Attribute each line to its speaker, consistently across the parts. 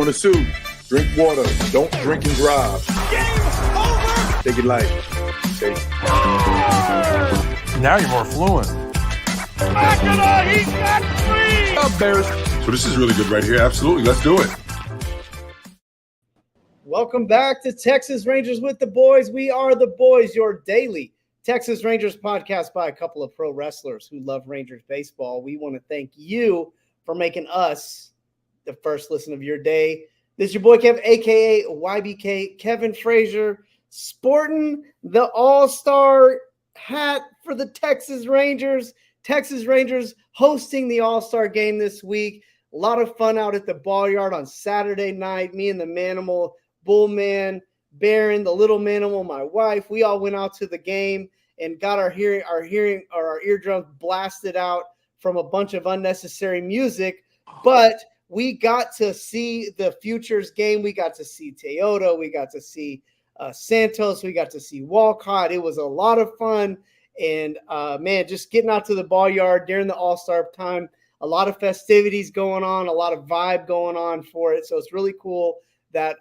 Speaker 1: gonna sue. Drink water. Don't drink and drive.
Speaker 2: Game over!
Speaker 1: Take it light. Okay.
Speaker 3: Now you're more fluent.
Speaker 2: Makina, he's got three!
Speaker 1: Up, Bears. So this is really good right here. Absolutely. Let's do it.
Speaker 4: Welcome back to Texas Rangers with the Boys. We are the Boys, your daily Texas Rangers podcast by a couple of pro wrestlers who love Rangers baseball. We want to thank you for making us the first listen of your day. This is your boy Kev, a.k.a. YBK, Kevin Frazier, sporting the All-Star hat for the Texas Rangers. Texas Rangers hosting the All-Star game this week. A lot of fun out at the ball yard on Saturday night. Me and the Manimal, Bullman, Baron, the little Manimal, my wife, we all went out to the game and got our eardrums blasted out from a bunch of unnecessary music. But we got to see the Futures game. We got to see Teodo. We got to see Santos. We got to see Walcott. It was a lot of fun. And, man, just getting out to the ball yard during the All-Star time, a lot of festivities going on, a lot of vibe going on for it. So it's really cool that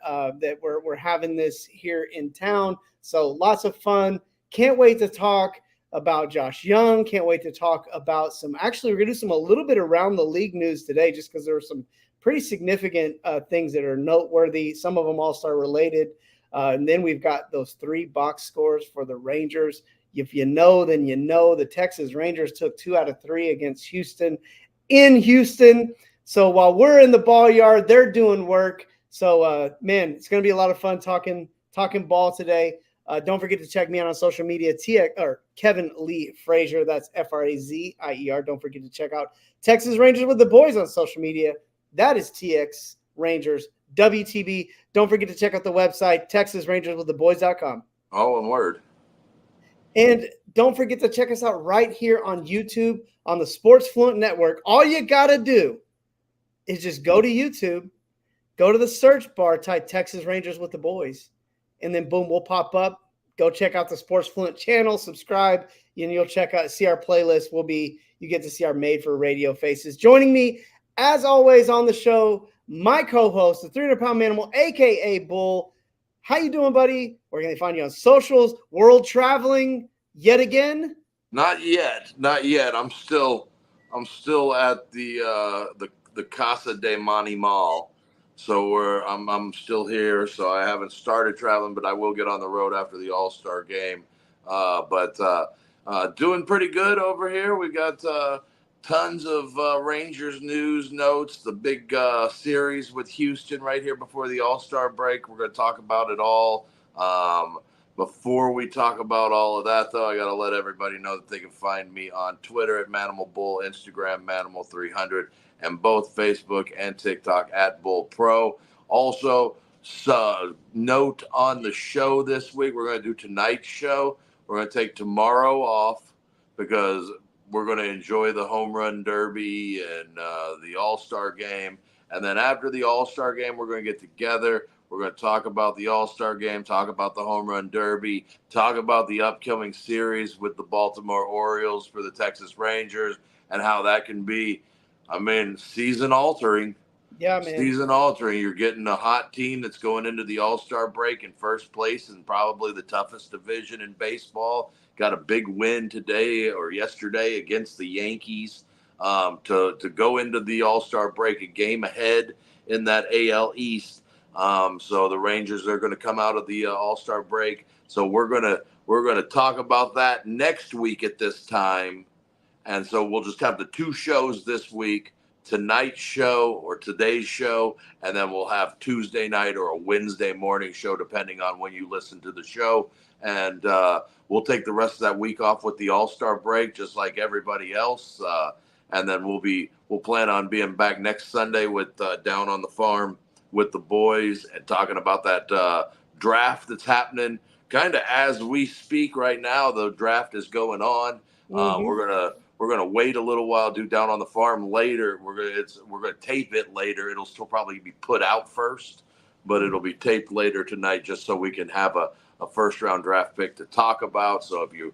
Speaker 4: we're having this here in town. So lots of fun. Can't wait to talk about Josh Young. Can't wait to talk about we're going to do a little bit around the league news today, just because there are some pretty significant things that are noteworthy, some of them All-Star related. And then we've got those 3 box scores for the Rangers. If you know, then you know. The Texas Rangers took 2 out of 3 against Houston in Houston. So while we're in the ball yard, they're doing work. So, man, it's going to be a lot of fun talking ball today. Don't forget to check me out on social media, Kevin Lee Frazier. That's Frazier. Don't forget to check out Texas Rangers with the Boys on social media. That is TX Rangers WTB. Don't forget to check out the website, TexasRangersWithTheBoys.com.
Speaker 5: Oh, and word.
Speaker 4: And don't forget to check us out right here on YouTube on the Sports Fluent Network. All you got to do is just go to YouTube, go to the search bar, type Texas Rangers with the Boys, and then boom, we'll pop up. Go check out the Sports Fluent channel, subscribe, and you'll see our playlist. You get to see our made for radio faces. Joining me, as always, on the show, my co-host, the 300-pound Manimal, a.k.a. Bull. How you doing, buddy? Where can they find you on socials? World traveling yet again?
Speaker 5: Not yet. I'm still at the Casa de Monte Mall. So I'm still here. So I haven't started traveling, but I will get on the road after the All-Star game. But doing pretty good over here. We got tons of Rangers news, notes, the big series with Houston right here before the All-Star break. We're going to talk about it all. Before we talk about all of that, though, I got to let everybody know that they can find me on Twitter at ManimalBull, Instagram Manimal300, and both Facebook and TikTok at BullPro. Also, note on the show this week, we're going to do tonight's show. We're going to take tomorrow off because we're going to enjoy the home run derby and the All-Star game. And then after the All-Star game, we're going to get together. We're going to talk about the All-Star game, talk about the home run derby, talk about the upcoming series with the Baltimore Orioles for the Texas Rangers and how that can be, season altering.
Speaker 4: Yeah, man.
Speaker 5: Season altering. You're getting a hot team that's going into the All-Star break in first place in probably the toughest division in baseball. Got a big win today or yesterday against the Yankees to go into the All-Star break a game ahead in that AL East. So the Rangers are going to come out of the All-Star break. So we're gonna talk about that next week at this time. And so we'll just have the 2 shows this week, tonight's show or today's show, and then we'll have Tuesday night or a Wednesday morning show, depending on when you listen to the show. And we'll take the rest of that week off with the All-Star break, just like everybody else. And then we'll plan on being back next Sunday with Down on the Farm with the boys and talking about that draft that's happening kind of as we speak right now. The draft is going on. Mm-hmm. We're gonna wait a little while, do Down on the Farm later. We're gonna tape it later. It'll still probably be put out first, but it'll be taped later tonight just so we can have a first round draft pick to talk about. So if you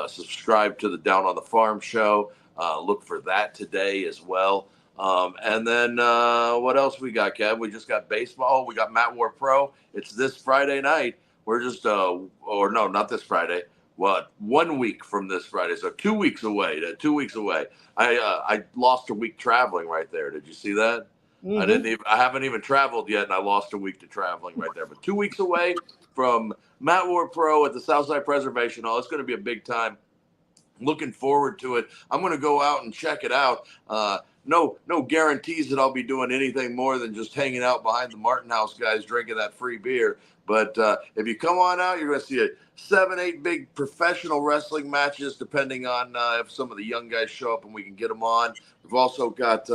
Speaker 5: subscribe to the Down on the Farm show, look for that today as well. And then what else we got, Kev? We just got baseball. We got Matt War Pro. It's this Friday night. We're just, or no, not this Friday. What? 1 week from this Friday. So 2 weeks away. 2 weeks away. I lost a week traveling right there. Did you see that?
Speaker 4: Mm-hmm.
Speaker 5: I haven't even traveled yet, and I lost a week to traveling right there. But 2 weeks away from Matt War Pro at the Southside Preservation Hall. It's going to be a big time. Looking forward to it. I'm going to go out and check it out. No guarantees that I'll be doing anything more than just hanging out behind the Martin House guys drinking that free beer. But if you come on out, you're going to see 7-8 big professional wrestling matches, depending on if some of the young guys show up and we can get them on. We've also got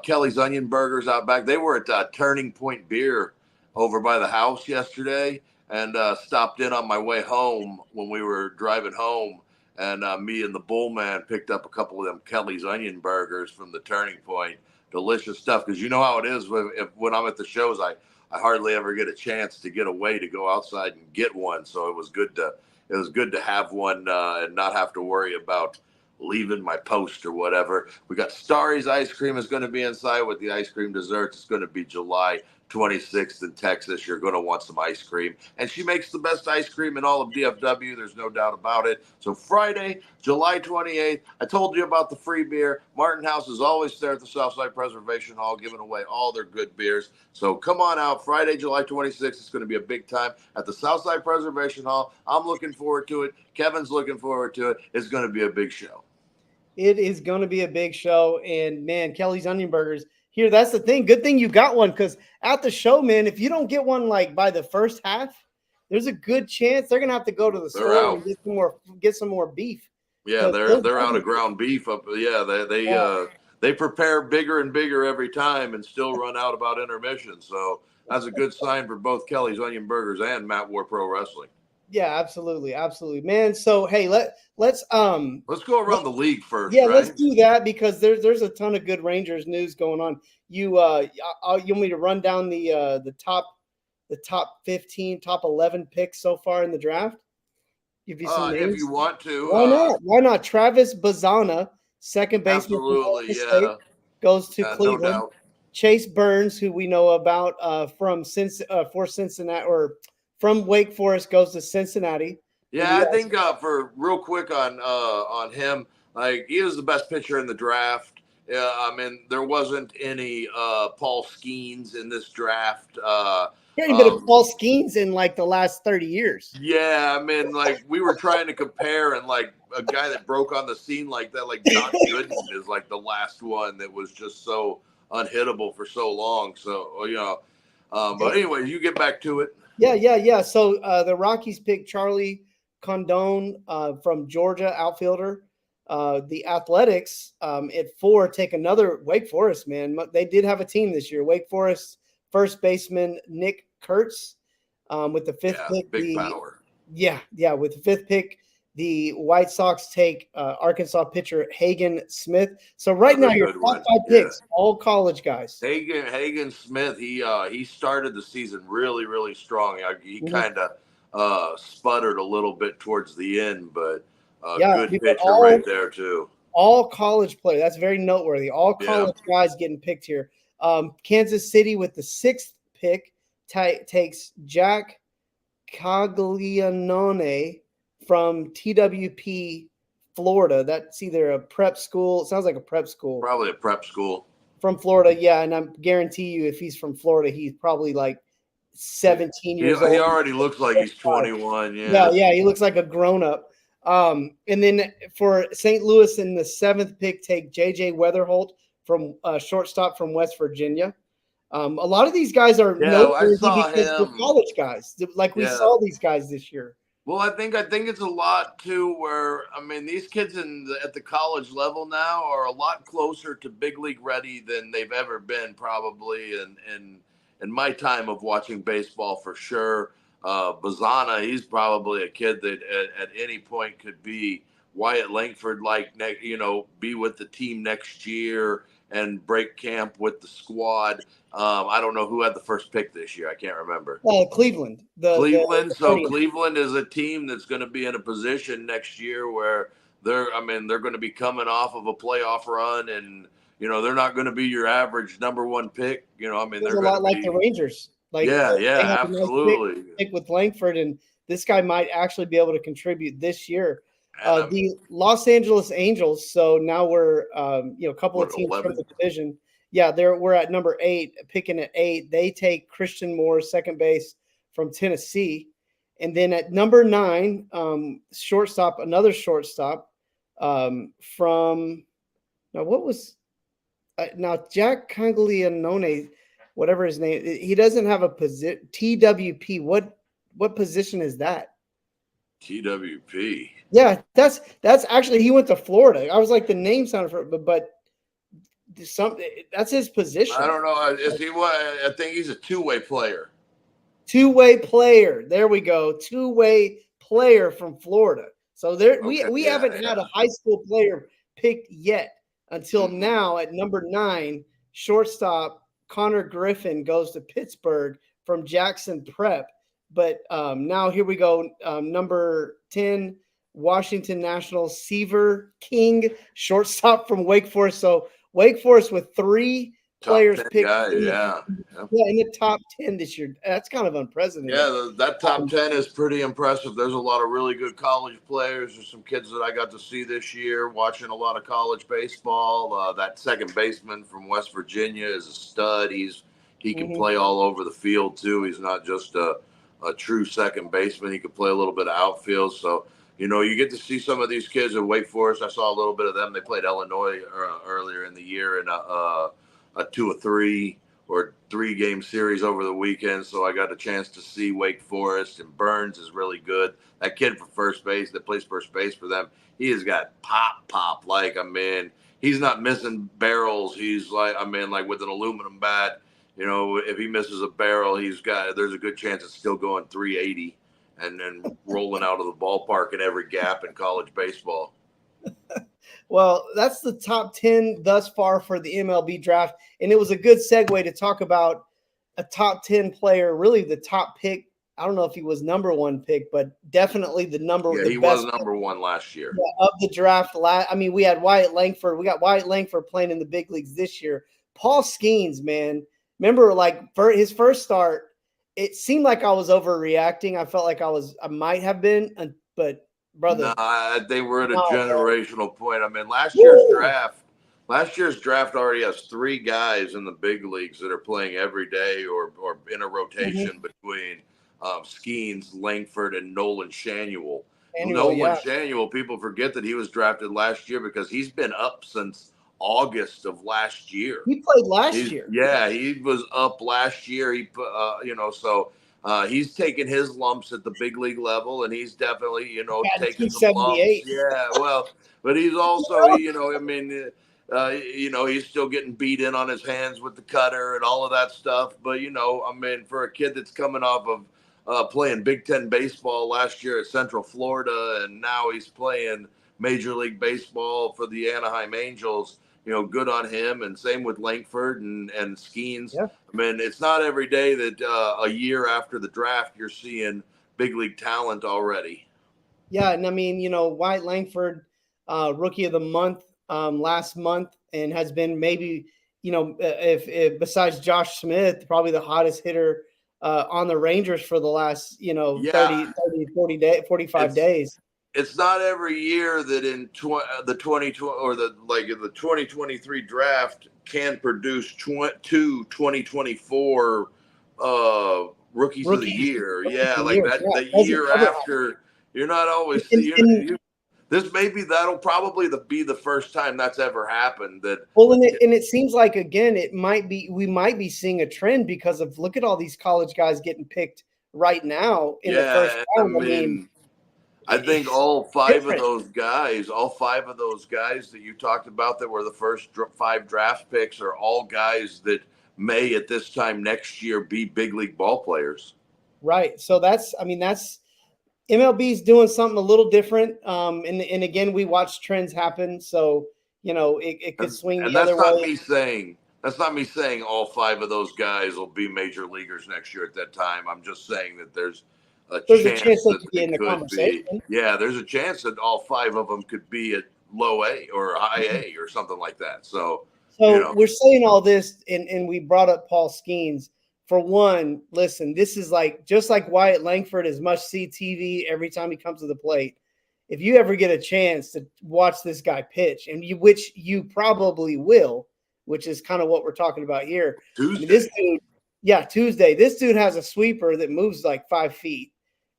Speaker 5: Kelly's Onion Burgers out back. They were at Turning Point Beer over by the house yesterday, and stopped in on my way home when we were driving home. And me and the Bullman picked up a couple of them Kelly's Onion Burgers from the Turning Point. Delicious stuff, because you know how it is when I'm at the shows. I hardly ever get a chance to get away to go outside and get one. So it was good to have one and not have to worry about leaving my post or whatever. We got Starry's Ice Cream is going to be inside with the ice cream desserts. It's going to be July 26th in Texas. You're going to want some ice cream. And she makes the best ice cream in all of DFW. There's no doubt about it. So Friday, July 28th, I told you about the free beer. Martin House is always there at the Southside Preservation Hall giving away all their good beers. So come on out Friday, July 26th. It's going to be a big time at the Southside Preservation Hall. I'm looking forward to it. Kevin's looking forward to it. It's going to be a big show.
Speaker 4: It is going to be a big show. And, man, Kelly's Onion Burgers here. That's the thing. Good thing you got one, because at the show, man, if you don't get one like by the first half, there's a good chance they're going to have to go to the store and get some more beef.
Speaker 5: Yeah, they're out of ground beef up. Yeah, they prepare bigger and bigger every time and still run out about intermission. So that's a good sign for both Kelly's Onion Burgers and Matt War Pro Wrestling.
Speaker 4: Yeah, absolutely, man. So hey, let's
Speaker 5: go around the league first.
Speaker 4: Yeah,
Speaker 5: right?
Speaker 4: Let's do that, because there's a ton of good Rangers news going on. You want me to run down the top 15, top 11 picks so far in the draft? Give you some names
Speaker 5: if you want to.
Speaker 4: Why not? Why not? Travis Bazzana, second baseman,
Speaker 5: absolutely,
Speaker 4: goes to Cleveland.
Speaker 5: No doubt.
Speaker 4: Chase Burns, who we know about for Cincinnati, or from Wake Forest, goes to Cincinnati.
Speaker 5: Yeah, I think for real quick on him, like, he is the best pitcher in the draft. Yeah, I mean, there wasn't any Paul Skeens in this draft.
Speaker 4: There ain't been a Paul Skeens in like the last 30 years.
Speaker 5: Yeah, I mean, like, we were trying to compare, and like a guy that broke on the scene like that, like John Gooden is like the last one that was just so unhittable for so long. So, but anyway, you get back to it.
Speaker 4: Yeah. So the Rockies picked Charlie Condon from Georgia, outfielder. The Athletics at 4 take another Wake Forest, man. They did have a team this year. Wake Forest first baseman Nick Kurtz with the 5th pick.
Speaker 5: Big power.
Speaker 4: Yeah. With the 5th pick, the White Sox take Arkansas pitcher Hagen Smith. So right now, your top 5 picks, all college guys.
Speaker 5: Hagen Smith, he started the season really, really strong. He kind of sputtered a little bit towards the end, but good pitcher right there too.
Speaker 4: All college player. That's very noteworthy. All college guys getting picked here. Kansas City with the 6th pick takes Jack Caglianone from TWP, Florida. That's either a prep school. It sounds like a prep school.
Speaker 5: Probably a prep school.
Speaker 4: From Florida, yeah. And I guarantee you, if he's from Florida, he's probably like 17 years old.
Speaker 5: He already looks like he's 21. Yeah,
Speaker 4: he looks like a grown-up. And then for St. Louis in the 7th pick, take J.J. Weatherholt from shortstop from West Virginia. A lot of these guys are
Speaker 5: I saw him.
Speaker 4: College guys, like we saw these guys this year.
Speaker 5: Well, I think it's a lot too. Where I mean, these kids at the college level now are a lot closer to big league ready than they've ever been, probably. In my time of watching baseball, for sure. Bazzana, he's probably a kid that at any point could be Wyatt Langford, be with the team next year and break camp with the squad. I don't know who had the first pick this year. I can't remember.
Speaker 4: Cleveland.
Speaker 5: Cleveland is a team that's going to be in a position next year where they're going to be coming off of a playoff run and they're not going to be your average number one pick. I mean,
Speaker 4: It's
Speaker 5: they're
Speaker 4: a
Speaker 5: going
Speaker 4: lot
Speaker 5: to
Speaker 4: like
Speaker 5: be.
Speaker 4: the Rangers. Like
Speaker 5: Yeah,
Speaker 4: they have a nice
Speaker 5: absolutely.
Speaker 4: pick with Langford, and this guy might actually be able to contribute this year.
Speaker 5: And
Speaker 4: The Los Angeles Angels. So now we're a couple of teams from
Speaker 5: 11?
Speaker 4: the division. Yeah, we're at number 8, picking at 8. They take Christian Moore, second base from Tennessee, and then at number 9, another shortstop from now what was now Jack Conglianone, whatever his name. He doesn't have a position. TWP. What position is that?
Speaker 5: TWP.
Speaker 4: Yeah, that's actually he went to Florida. I was like the name sounded for, but that's his position.
Speaker 5: I don't know. Is he what? I think he's a two-way player.
Speaker 4: Two-way player. There we go. Two-way player from Florida. So we haven't had a high school player picked yet until now at number 9, shortstop Connor Griffin goes to Pittsburgh from Jackson Prep. But now here we go. Number 10, Washington Nationals, Seaver King, shortstop from Wake Forest. So Wake Forest with 3 players picked in the top 10 this year. That's kind of unprecedented.
Speaker 5: Yeah, that top 10 is pretty impressive. There's a lot of really good college players. There's some kids that I got to see this year watching a lot of college baseball. That second baseman from West Virginia is a stud. He can play all over the field too. He's not just a true second baseman. He could play a little bit of outfield. So, you get to see some of these kids at Wake Forest. I saw a little bit of them. They played Illinois earlier in the year in a 2-3 or 3-game series over the weekend. So I got a chance to see Wake Forest, and Burns is really good. That kid for first base that plays first base for them, he has got pop. Like, he's not missing barrels. He's like with an aluminum bat. If he misses a barrel, there's a good chance it's still going 380 and then rolling out of the ballpark in every gap in college baseball.
Speaker 4: Well, that's the top 10 thus far for the MLB draft. And it was a good segue to talk about a top 10 player, really the top pick. I don't know if he was number 1 pick, but definitely the
Speaker 5: he was number 1 last year.
Speaker 4: Of the draft. We had Wyatt Langford. We got Wyatt Langford playing in the big leagues this year. Paul Skeens, man. Remember, for his first start, it seemed like I was overreacting. I felt like I might have been, but brother.
Speaker 5: No, they were at a generational point. Last year's draft already has 3 guys in the big leagues that are playing every day or in a rotation between Skeens, Langford, and Nolan Shanuel. Shanuel, people forget that he was drafted last year because he's been up since August of last year.
Speaker 4: He played last year.
Speaker 5: Yeah, he was up last year. He's taking his lumps at the big league level, and he's definitely, taking some lumps. Yeah, well, but he's also, he's still getting beat in on his hands with the cutter and all of that stuff. But, for a kid that's coming off of playing Big Ten baseball last year at Central Florida, and now he's playing Major League Baseball for the Anaheim Angels, good on him. And same with Langford and Skeens. Yeah. It's not every day that a year after the draft you're seeing big league talent already.
Speaker 4: Yeah, and Wyatt Langford, rookie of the month last month, and has been maybe, if besides Josh Smith, probably the hottest hitter on the Rangers for the last, 30, 40 days, 45 days.
Speaker 5: It's not every year that in the 2020 or the 2023 draft can produce 2 2024 rookies of the year. The year after. You're not always. That'll probably be the first time that's ever happened.
Speaker 4: And it seems like again we might be seeing a trend because of look at all these college guys getting picked right now in the first round.
Speaker 5: I think all 5 of those guys that you talked about that were the first 5 draft picks are all guys that may at this time next year be big league ball players.
Speaker 4: Right. So that's MLB's doing something a little different. And again, we watch trends happen. So, it could swing the other way.
Speaker 5: That's not me saying all 5 of those guys will be major leaguers next year at that time. I'm just saying that there's a chance that
Speaker 4: could be in the conversation.
Speaker 5: Yeah, there's a chance that all 5 of them could be at low A or high A or something like that. So,
Speaker 4: So we're saying all this, and we brought up Paul Skeens. For one, listen, this is like just like Wyatt Langford is must-see TV every time he comes to the plate. If you ever get a chance to watch this guy pitch, which you probably will, which is kind of what we're talking about here.
Speaker 5: Tuesday.
Speaker 4: I mean, this dude, Tuesday. This dude has a sweeper that moves like 5 feet,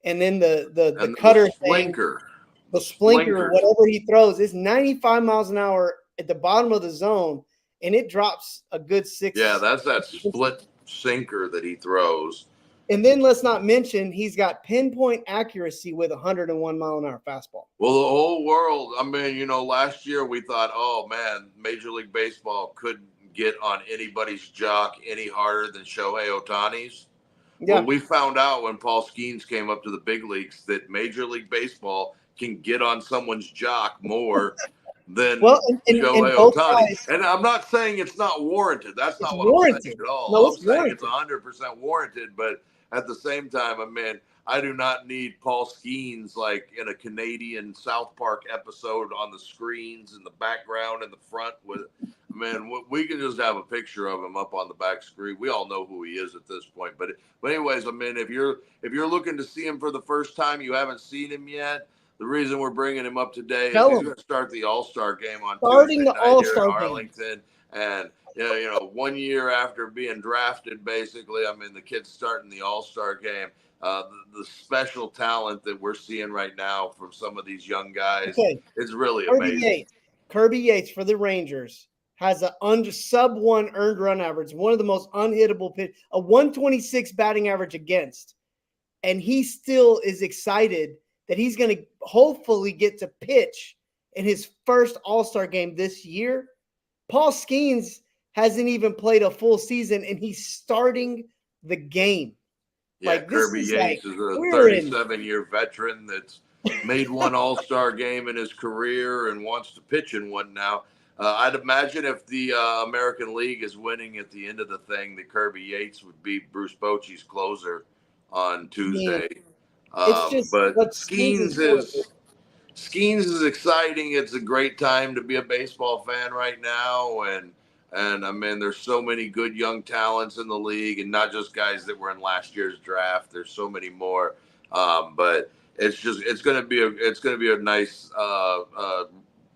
Speaker 4: and then the cutter thing, the splinker, whatever he throws, is 95 miles an hour at the bottom of the zone, and it drops a good 6.
Speaker 5: Yeah, that's that split sinker that he throws.
Speaker 4: And then let's not mention he's got pinpoint accuracy with 101 mile an hour fastball.
Speaker 5: Well, the whole world, I mean, last year we thought, oh, man, Major League Baseball couldn't get on anybody's jock any harder than Shohei Ohtani's. Yeah. Well, we found out when Paul Skeens came up to the big leagues that Major League Baseball can get on someone's jock more than Shohei Ohtani. And I'm not saying it's not warranted. That's not what I'm saying at all.
Speaker 4: No,
Speaker 5: I'm saying it's 100% warranted, but at the same time, I mean, I do not need Paul Skeens like in a Canadian South Park episode on the screens in the background in the front with. Man, we can just have a picture of him up on the back screen. We all know who he is at this point. But anyways, I mean, if you're looking to see him for the first time, you haven't seen him yet. The reason we're bringing him up today is he's going to start the All-Star game on Tuesday night here in Arlington. And 1 year after being drafted, basically, I mean, the kid's starting the All-Star game. The special talent that we're seeing right now from some of these young guys is really amazing.
Speaker 4: Kirby Yates for the Rangers has a sub-1 earned run average, one of the most unhittable pitch, a 126 batting average against. And he still is excited that he's going to hopefully get to pitch in his first All-Star game this year. Paul Skeens hasn't even played a full season, and he's starting the game.
Speaker 5: Yeah, Kirby Yates is a 37-year veteran that's made one All-Star game in his career and wants to pitch in one now. I'd imagine if the American League is winning at the end of the thing, that Kirby Yates would be Bruce Bochy's closer on Tuesday. But Skeens is exciting. It's a great time to be a baseball fan right now, and I mean, there's so many good young talents in the league, and not just guys that were in last year's draft. There's so many more, but it's going to be a nice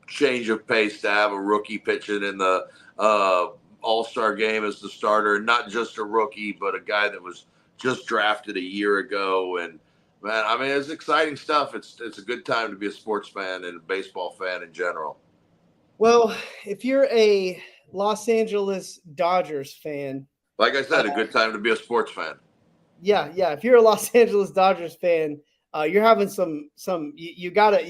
Speaker 5: change of pace to have a rookie pitching in the All-Star game as the starter, and not just a rookie, but a guy that was just drafted a year ago. And man, I mean, it's exciting stuff. It's a good time to be a sports fan and a baseball fan in general.
Speaker 4: Well, if you're a Los Angeles Dodgers fan,
Speaker 5: like I said, a good time to be a sports fan.
Speaker 4: Yeah. If you're a Los Angeles Dodgers fan, you're having some. You got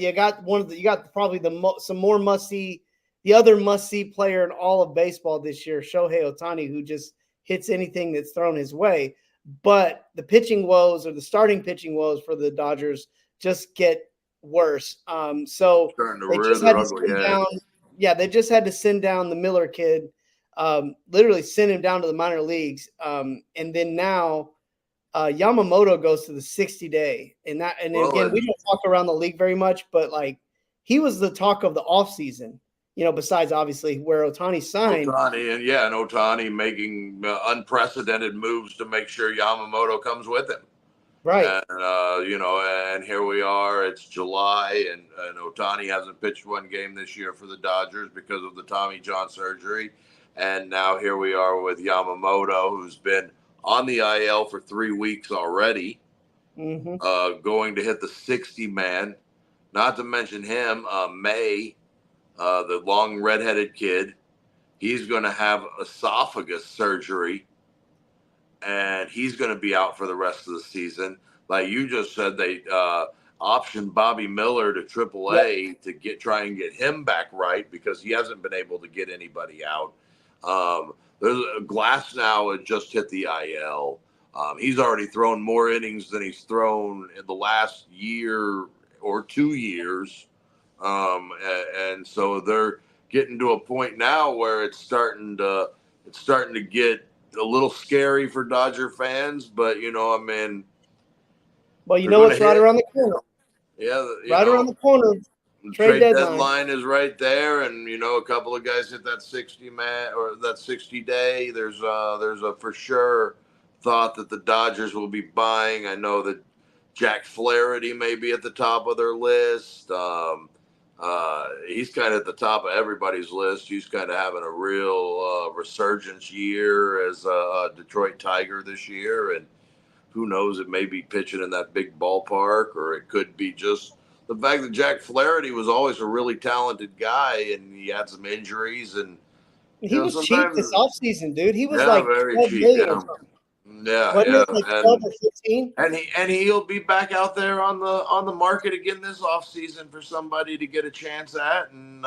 Speaker 4: probably some more must-see. The other must-see player in all of baseball this year, Shohei Ohtani, who just hits anything that's thrown his way. But the pitching woes, or the starting pitching woes for the Dodgers, just get worse. So they just had to send down. Yeah, they just had to send down the Miller kid, literally send him down to the minor leagues. And then now Yamamoto goes to the 60-day. And again, we don't talk around the league very much, but like he was the talk of the offseason, besides obviously where Ohtani signed.
Speaker 5: And Ohtani making unprecedented moves to make sure Yamamoto comes with him.
Speaker 4: Right.
Speaker 5: And, and here we are. It's July, and Ohtani hasn't pitched one game this year for the Dodgers because of the Tommy John surgery. And now here we are with Yamamoto, who's been on the IL for 3 weeks already, going to hit the 60-man. Not to mention him, May, the long redheaded kid. He's going to have esophagus surgery, and he's going to be out for the rest of the season. Like you just said, they optioned Bobby Miller to AAA to try and get him back right, because he hasn't been able to get anybody out. There's a Glass now had just hit the IL. He's already thrown more innings than he's thrown in the last year or 2 years. And so they're getting to a point now where it's starting to get a little scary for Dodger fans, but I mean,
Speaker 4: well, what's right around the corner.
Speaker 5: Yeah,
Speaker 4: around the corner.
Speaker 5: The
Speaker 4: Trade
Speaker 5: trade
Speaker 4: deadline.
Speaker 5: deadline is right there, and a couple of guys hit that 60-man or that 60-day. There's a for sure thought that the Dodgers will be buying. I know that Jack Flaherty may be at the top of their list. He's kind of at the top of everybody's list. He's kind of having a real resurgence year as a Detroit Tiger this year, and who knows, it may be pitching in that big ballpark, or it could be just the fact that Jack Flaherty was always a really talented guy, and he had some injuries, and
Speaker 4: He was cheap
Speaker 5: sometimes,
Speaker 4: this offseason, dude. He was
Speaker 5: yeah,
Speaker 4: like
Speaker 5: very
Speaker 4: 12
Speaker 5: cheap,
Speaker 4: million or
Speaker 5: yeah,
Speaker 4: something.
Speaker 5: yeah,
Speaker 4: Wasn't
Speaker 5: yeah,
Speaker 4: it like 12 or 15?
Speaker 5: and he'll be back out there on the market again this offseason for somebody to get a chance at, and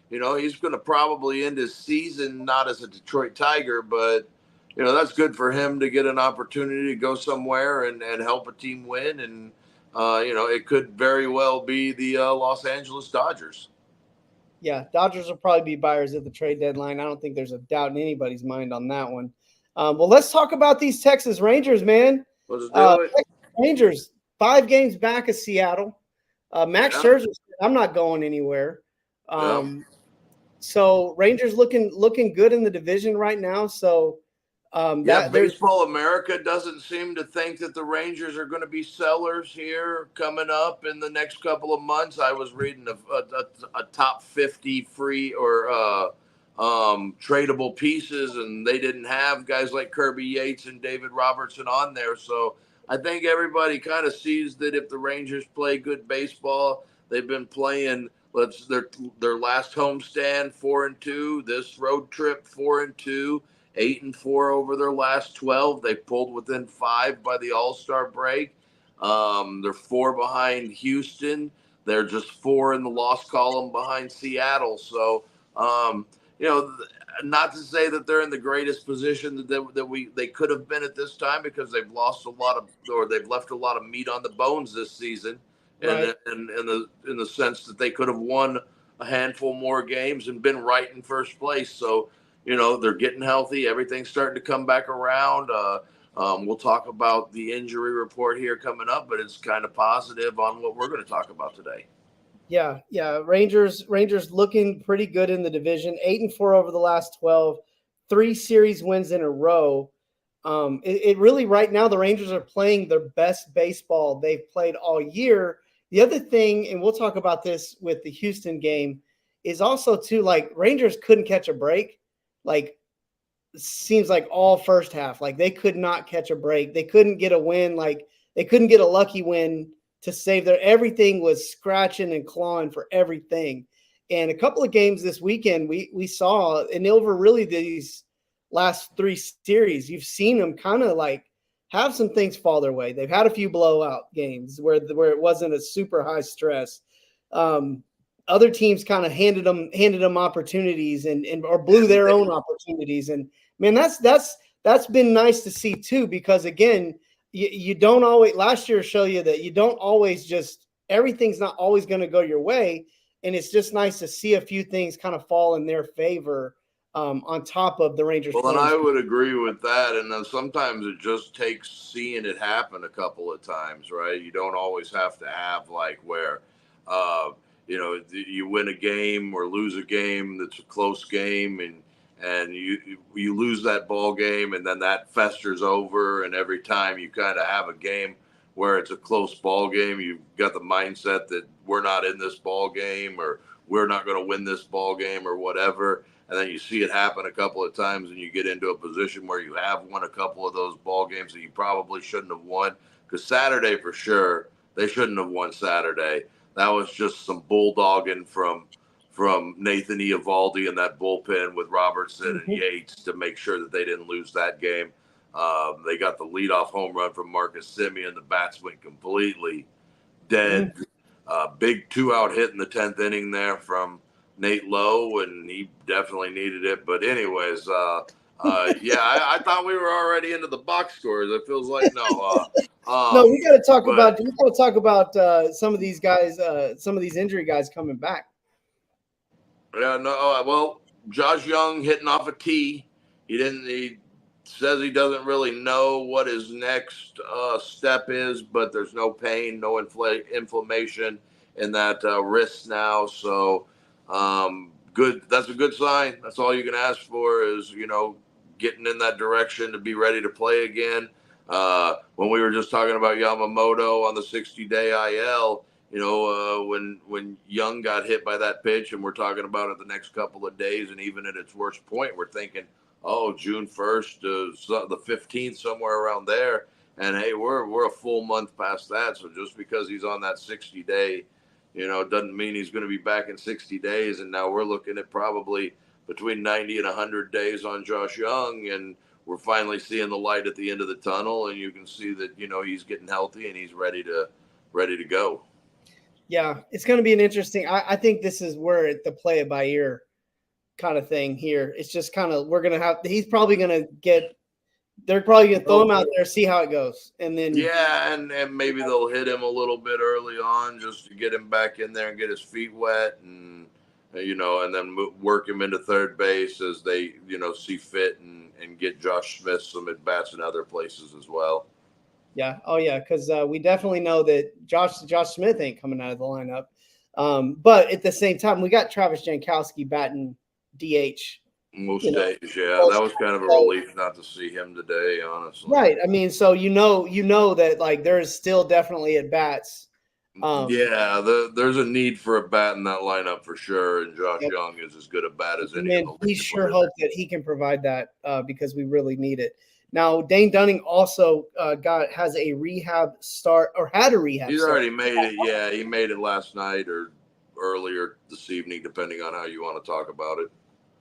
Speaker 5: he's going to probably end his season not as a Detroit Tiger, but that's good for him to get an opportunity to go somewhere and help a team win. And, it could very well be the Los Angeles Dodgers.
Speaker 4: Yeah, Dodgers will probably be buyers at the trade deadline. I don't think there's a doubt in anybody's mind on that one. Well, let's talk about these Texas Rangers, man.
Speaker 5: Let's do it.
Speaker 4: Texas Rangers, 5 games back of Seattle. Max Scherzer said, I'm not going anywhere. So Rangers looking good in the division right now. So
Speaker 5: Baseball America doesn't seem to think that the Rangers are going to be sellers here coming up in the next couple of months. I was reading a top 50 free or tradable pieces, and they didn't have guys like Kirby Yates and David Robertson on there. So I think everybody kind of sees that if the Rangers play good baseball, they've been playing. Their last homestand 4-2. This road trip 4-2. 8-4 over their last 12. They pulled within 5 by the All-Star break. They're 4 behind Houston. They're just 4 in the loss column behind Seattle. So, not to say that they're in the greatest position that they could have been at this time, because they've left a lot of meat on the bones this season,
Speaker 4: Right.
Speaker 5: and in the sense that they could have won a handful more games and been right in first place. So, they're getting healthy. Everything's starting to come back around. We'll talk about the injury report here coming up, but it's kind of positive on what we're going to talk about today.
Speaker 4: Yeah. Rangers looking pretty good in the division. 8-4 over the last 12, 3 series wins in a row. It really right now the Rangers are playing their best baseball they've played all year. The other thing, and we'll talk about this with the Houston game, is also too, like, Rangers couldn't catch a break. Like, seems like all first half, like they could not catch a break. They couldn't get a win. Like, they couldn't get a lucky win to save everything was scratching and clawing for everything. And a couple of games this weekend we saw, and over really these last 3 series, you've seen them kind of like have some things fall their way. They've had a few blowout games where it wasn't a super high stress. Other teams kind of handed them opportunities and or blew their own opportunities. And man, that's been nice to see too, because again, you don't always, last year show you that you don't always just, everything's not always going to go your way. And it's just nice to see a few things kind of fall in their favor on top of the Rangers.
Speaker 5: Well, and I would agree with that. And sometimes it just takes seeing it happen a couple of times, right? You don't always have to have like where, you win a game or lose a game that's a close game, and you lose that ball game, and then that festers over. And every time you kind of have a game where it's a close ball game, you've got the mindset that we're not in this ball game, or we're not going to win this ball game, or whatever. And then you see it happen a couple of times, and you get into a position where you have won a couple of those ball games that you probably shouldn't have won. Because Saturday, for sure, they shouldn't have won Saturday. That was just some bulldogging from Nathan Eovaldi in that bullpen with Robertson and Yates to make sure that they didn't lose that game. They got the leadoff home run from Marcus Semien. The bats went completely dead. Big 2-out hit in the 10th inning there from Nate Lowe, and he definitely needed it. But anyways, I thought we were already into the box scores. It feels like no.
Speaker 4: No, we got to talk about some of these guys, some of these injury guys coming back.
Speaker 5: Yeah, no. Well, Josh Young hitting off a tee. He says he doesn't really know what his next step is, but there's no pain, no inflammation. in that wrist now. So good. That's a good sign. That's all you can ask for is, getting in that direction to be ready to play again. When we were just talking about Yamamoto on the 60-day IL, when Young got hit by that pitch, and we're talking about it the next couple of days, and even at its worst point, we're thinking, oh, June 1st, the 15th, somewhere around there. And hey, we're a full month past that. So just because he's on that 60-day, doesn't mean he's going to be back in 60 days. And now we're looking at probably between 90 and 100 days on Josh Young, and we're finally seeing the light at the end of the tunnel. And you can see that he's getting healthy and he's ready to go.
Speaker 4: Yeah, it's going to be an interesting. I think this is where the play it by ear kind of thing here. It's just kind of he's probably going to get. They're probably going to throw him out there, see how it goes, and then
Speaker 5: and maybe they'll hit him a little bit early on just to get him back in there and get his feet wet, and and then work him into third base as they see fit, and get Josh Smith some at bats in other places as well.
Speaker 4: Yeah, oh yeah, because we definitely know that Josh Smith ain't coming out of the lineup, but at the same time we got Travis Jankowski batting DH.
Speaker 5: Most days, yeah. That was kind of a relief not to see him today, honestly.
Speaker 4: Right. I mean, so that like there's still definitely at bats.
Speaker 5: There's a need for a bat in that lineup for sure, and Josh Young is as good a bat as any.
Speaker 4: And we sure hope that he can provide that because we really need it. Now, Dane Dunning also has a rehab start or had a rehab.
Speaker 5: He's already made it. Yeah, he made it last night or earlier this evening, depending on how you want to talk about it.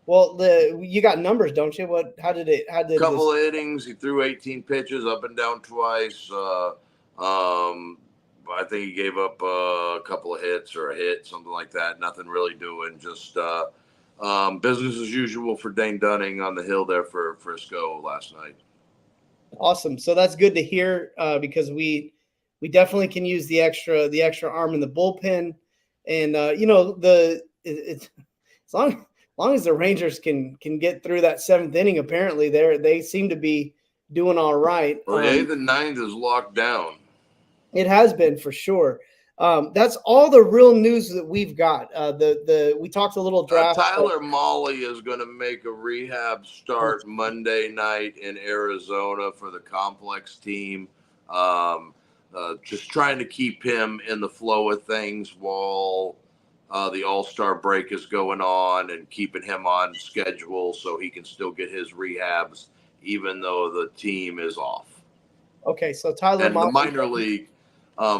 Speaker 4: Well, you got numbers, don't you? How did
Speaker 5: a couple of innings? He threw 18 pitches, up and down twice. I think he gave up a couple of hits or a hit, something like that. Nothing really doing. Just business as usual for Dane Dunning on the hill there for Frisco last night. Awesome.
Speaker 4: So that's good to hear because we definitely can use the extra arm in the bullpen, and as long as the Rangers can get through that seventh inning, apparently they seem to be doing all right.
Speaker 5: Well, the eighth and ninth is locked down.
Speaker 4: It has been for sure. That's all the real news that we've got. We talked a little draft.
Speaker 5: Tyler Mahle is going to make a rehab start Monday night in Arizona for the complex team. Just trying to keep him in the flow of things while the All-Star break is going on, and keeping him on schedule so he can still get his rehabs even though the team is off.
Speaker 4: Okay, so Tyler
Speaker 5: and the minor league,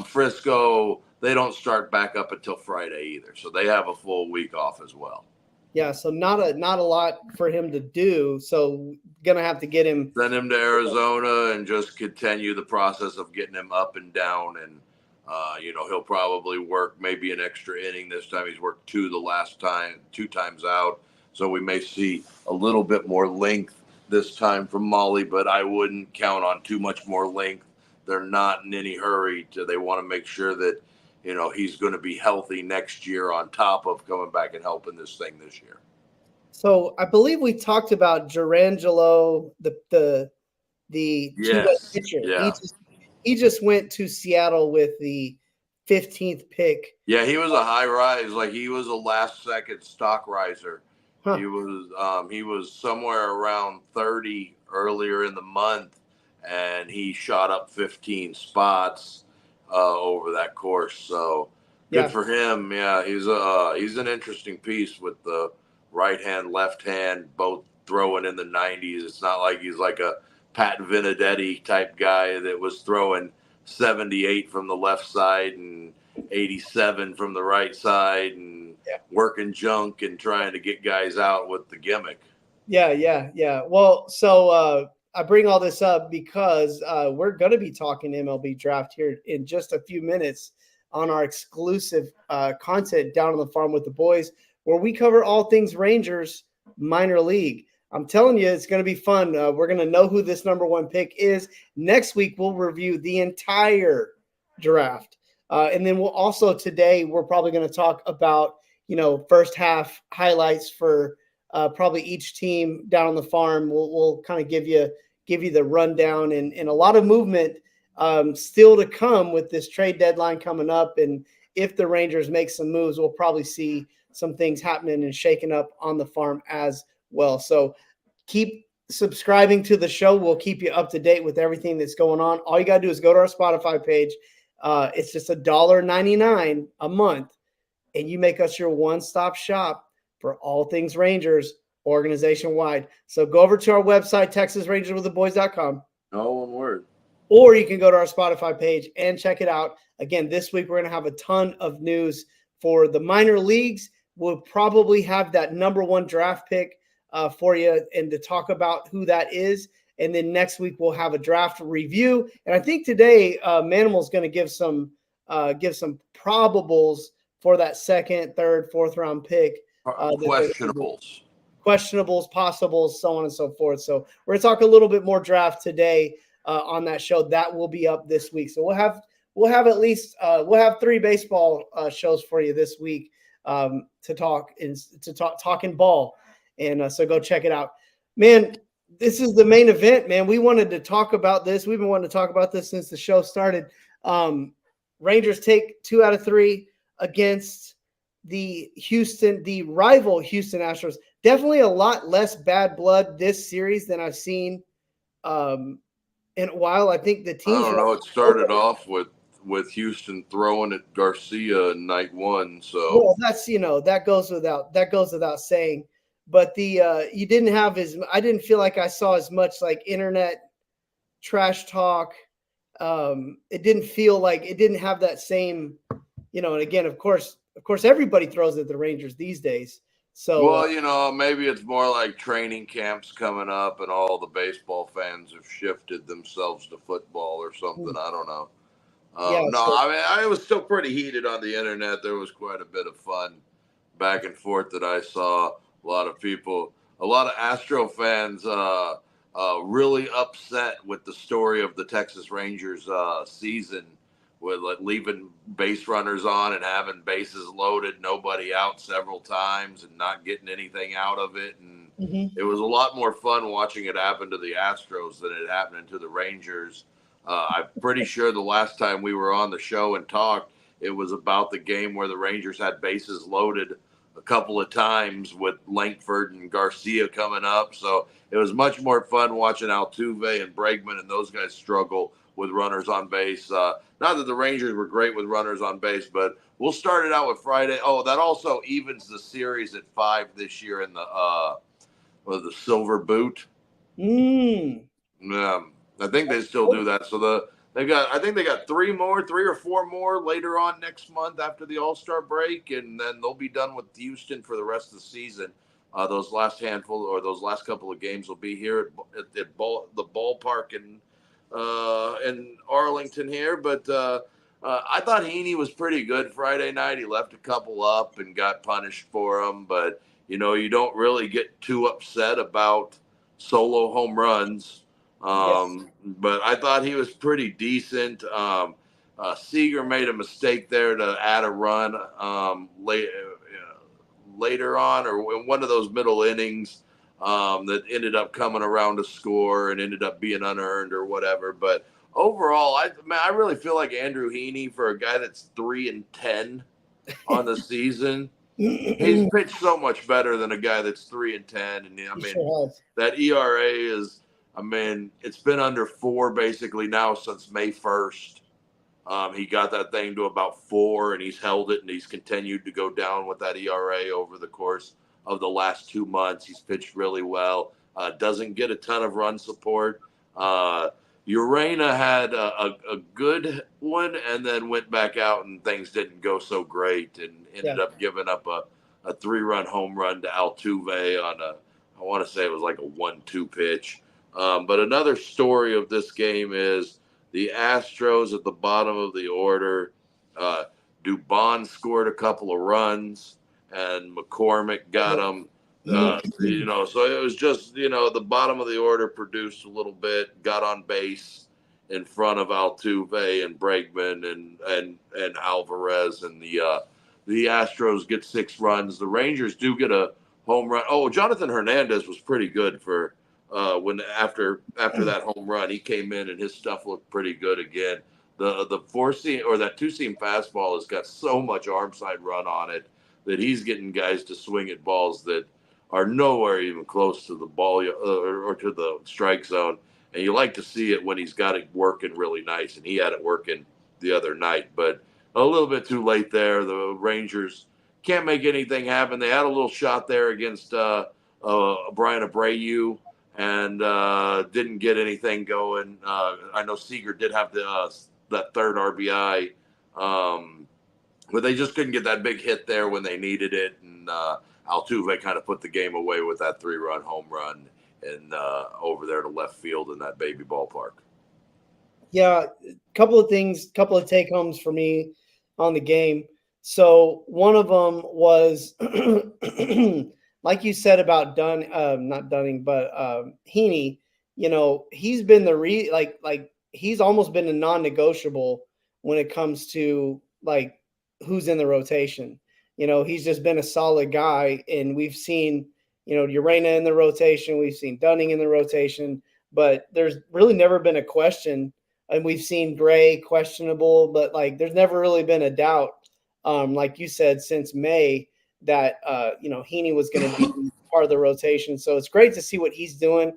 Speaker 5: Frisco, they don't start back up until Friday either, so they have a full week off as well.
Speaker 4: Yeah, so not a lot for him to do. So gonna have to send him
Speaker 5: to Arizona and just continue the process of getting him up and down, and he'll probably work maybe an extra inning this time. He's worked two times out, so we may see a little bit more length this time from Mahle, but I wouldn't count on too much more length. They're not in any hurry. They want to make sure that he's going to be healthy next year on top of coming back and helping this thing this year.
Speaker 4: So I believe we talked about Gerangelo, the
Speaker 5: yes.
Speaker 4: pitcher.
Speaker 5: Yeah.
Speaker 4: He just went to Seattle with the 15th pick.
Speaker 5: Yeah, he was a high rise. Like, he was a last second stock riser. Huh. He was somewhere around 30 earlier in the month, and he shot up 15 spots over that course. So good for him. Yeah, he's an interesting piece with the right hand, left hand, both throwing in the 90s. It's not like he's like a Pat Benedetti type guy that was throwing 78 from the left side and 87 from the right side and working junk and trying to get guys out with the gimmick.
Speaker 4: Yeah. Well, so I bring all this up because we're going to be talking MLB draft here in just a few minutes on our exclusive content Down on the Farm with the Boys, where we cover all things Rangers minor league. I'm telling you, it's going to be fun. We're going to know who this number one pick is. Next week, we'll review the entire draft. And then today, we're probably going to talk about, first half highlights for probably each team down on the farm. We'll kind of give you the rundown and a lot of movement still to come with this trade deadline coming up and if the Rangers make some moves, we'll probably see some things happening and shaking up on the farm as well. So keep subscribing to the show. We'll keep you up to date with everything that's going on. All you got to do is go to our Spotify page. It's just $1.99 a month, and you make us your one-stop shop for all things Rangers organization-wide. So go over to our website, TexasRangersWithTheBoys.com.
Speaker 5: No one word.
Speaker 4: Or you can go to our Spotify page and check it out. Again, this week we're going to have a ton of news for the minor leagues. We'll probably have that number one draft pick for you and to talk about who that is. And then next week we'll have a draft review. And I think today Manimal's going to give some probables for that second, third, fourth round pick. Questionables, possibles, so on and so forth. So we're going to talk a little bit more draft today on that show. That will be up this week. So we'll have at least we'll have 3 baseball shows for you this week to talking ball. And so go check it out. Man, this is the main event, man. We wanted to talk about this. We've been wanting to talk about this since the show started. Rangers take 2 out of 3 against the rival Houston Astros. Definitely a lot less bad blood this series than I've seen in a while. I think the team.
Speaker 5: I don't know. It started off with Houston throwing at Garcia in night 1. So
Speaker 4: well, that's that goes without saying. But you didn't have I didn't feel like I saw as much like internet trash talk. It didn't feel like it didn't have that same, and again, of course, everybody throws at the Rangers these days. So
Speaker 5: well, maybe it's more like training camps coming up, and all the baseball fans have shifted themselves to football or something. I don't know. I mean, it was still pretty heated on the internet. There was quite a bit of fun back and forth that I saw. A lot of Astro fans really upset with the story of the Texas Rangers season, with leaving base runners on and having bases loaded, nobody out several times and not getting anything out of it. And It was a lot more fun watching it happen to the Astros than it happening to the Rangers. I'm pretty sure the last time we were on the show and talked, it was about the game where the Rangers had bases loaded a couple of times with Langford and Garcia coming up. So it was much more fun watching Altuve and Bregman and those guys struggle with runners on base. Not that the Rangers were great with runners on base, but we'll start it out with Friday. Oh, that also evens the series at 5 this year in the Silver Boot. I think they still do that. So I think they got 3 or 4 more later on next month after the All-Star break, and then they'll be done with Houston for the rest of the season. Those last couple of games will be here at the ballpark in Arlington here. But I thought Heaney was pretty good Friday night. He left a couple up and got punished for them, but you don't really get too upset about solo home runs. But I thought he was pretty decent. Seager made a mistake there to add a run later on, or in one of those middle innings that ended up coming around to score and ended up being unearned or whatever. But overall, I really feel like Andrew Heaney, for a guy that's 3-10 on the season, he's pitched so much better than a guy that's 3-10. And I mean, that ERA is. I mean, it's been under 4 basically now since May 1st. He got that thing to about 4, and he's held it, and he's continued to go down with that ERA over the course of the last 2 months. He's pitched really well. Doesn't get a ton of run support. Urena had a good one and then went back out, and things didn't go so great, and ended up giving up a 3-run home run to Altuve on I want to say it was like a 1-2 pitch. But another story of this game is the Astros at the bottom of the order. Dubon scored a couple of runs, and McCormick got them. So it was just, the bottom of the order produced a little bit, got on base in front of Altuve and Bregman and Alvarez, and the Astros get 6 runs. The Rangers do get a home run. Oh, Jonathan Hernandez was pretty good for. When after that home run, he came in and his stuff looked pretty good again. the four seam or that two seam fastball has got so much arm side run on it that he's getting guys to swing at balls that are nowhere even close to the ball or to the strike zone. And you like to see it when he's got it working really nice, and he had it working the other night, but a little bit too late there. The Rangers can't make anything happen. They had a little shot there against Brian Abreu and didn't get anything going. I know Seager did have that third RBI, but they just couldn't get that big hit there when they needed it. And Altuve kind of put the game away with that 3-run home run and over there to left field in that baby ballpark.
Speaker 4: Yeah, couple of things, couple of take homes for me on the game. So one of them was, like you said about not Dunning, but Heaney. You know, he's been he's almost been a non-negotiable when it comes to like who's in the rotation. You know, he's just been a solid guy, and we've seen, you know, Urena in the rotation, we've seen Dunning in the rotation, but there's really never been a question. And we've seen Gray questionable, but like there's never really been a doubt, like you said, since May that you know, Heaney was going to be part of the rotation. So it's great to see what he's doing.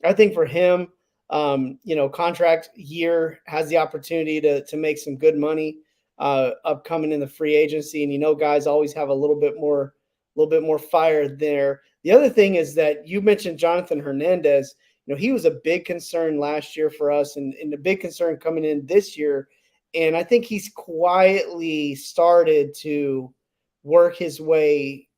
Speaker 4: I think for him, you know, contract year, has the opportunity to make some good money upcoming in the free agency. And you know, guys always have a little bit more fire there. The other thing is that you mentioned Jonathan Hernandez. You know, he was a big concern last year for us and a big concern coming in this year. And I think he's quietly started to work his way